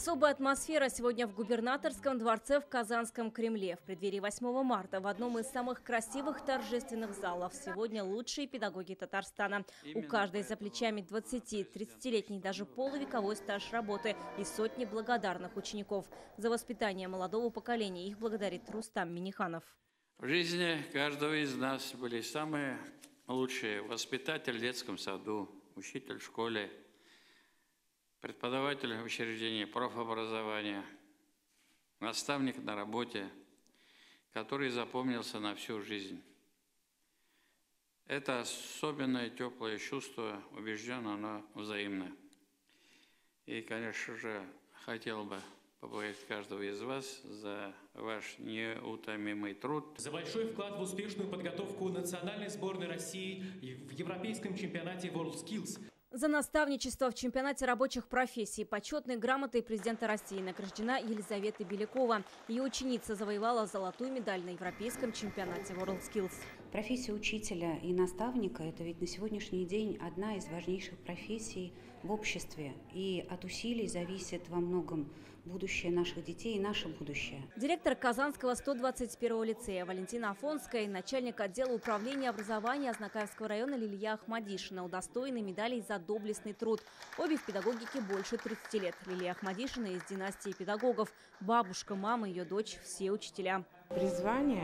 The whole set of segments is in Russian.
Особая атмосфера сегодня в губернаторском дворце в Казанском Кремле. В преддверии 8 марта в одном из самых красивых торжественных залов сегодня лучшие педагоги Татарстана. У каждой за плечами 20-30-летний, даже полувековой стаж работы и сотни благодарных учеников. За воспитание молодого поколения их благодарит Рустам Миниханов. В жизни каждого из нас были самые лучшие: воспитатель в детском саду, учитель в школе, преподаватель в учреждении профобразования, наставник на работе, который запомнился на всю жизнь. Это особенное теплое чувство, убежден, оно взаимно. И, конечно же, хотел бы поблагодарить каждого из вас за ваш неутомимый труд. За большой вклад в успешную подготовку национальной сборной России в европейском чемпионате WorldSkills. За наставничество в чемпионате рабочих профессий почетной грамотой президента России награждена Елизавета Белякова. Ее ученица завоевала золотую медаль на европейском чемпионате WorldSkills. Профессия учителя и наставника – это ведь на сегодняшний день одна из важнейших профессий в обществе. И от усилий зависит во многом будущее наших детей и наше будущее. Директор Казанского 121-го лицея Валентина Афонская и начальник отдела управления образования Азнакаевского района Лилия Ахмадишина удостоены медалей за доблестный труд. Обе в педагогике больше 30 лет. Лилия Ахмадишина из династии педагогов. Бабушка, мама, ее дочь – все учителя. Призвание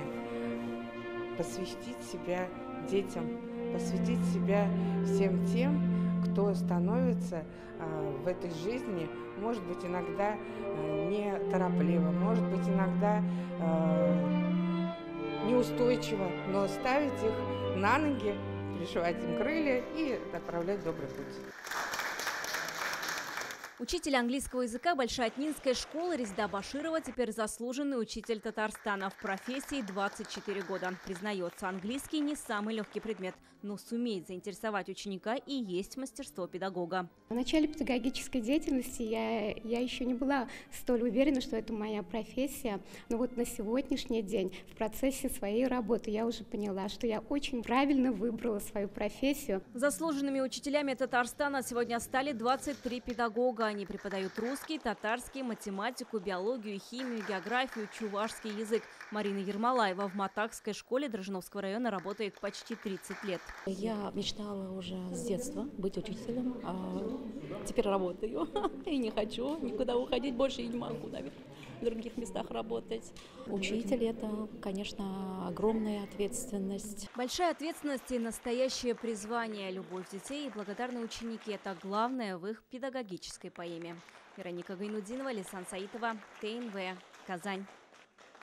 – посвятить себя детям, посвятить себя всем тем, кто становится в этой жизни, может быть, иногда неторопливо, может быть, иногда неустойчиво, но ставить их на ноги, пришивать им крылья и отправлять в добрый путь. Учитель английского языка Большеотнинской школы Резида Баширова теперь заслуженный учитель Татарстана. В профессии 24 года. Признается, английский не самый легкий предмет, но сумеет заинтересовать ученика и есть мастерство педагога. В начале педагогической деятельности я еще не была столь уверена, что это моя профессия. Но вот на сегодняшний день в процессе своей работы я уже поняла, что я очень правильно выбрала свою профессию. Заслуженными учителями Татарстана сегодня стали 23 педагога. Они преподают русский, татарский, математику, биологию, химию, географию, чувашский язык. Марина Ермолаева в Матакской школе Дрожжиновского района работает почти 30 лет. Я мечтала уже с детства быть учителем, а теперь работаю. И не хочу никуда уходить, больше и не могу, наверное, в других местах работать. Учитель – это, конечно, огромная ответственность. Большая ответственность и настоящее призвание. Любовь детей и благодарные ученики – это главное в их педагогической поэме. Вероника Гайнудинова, Лисан Саитова, ТНВ, Казань.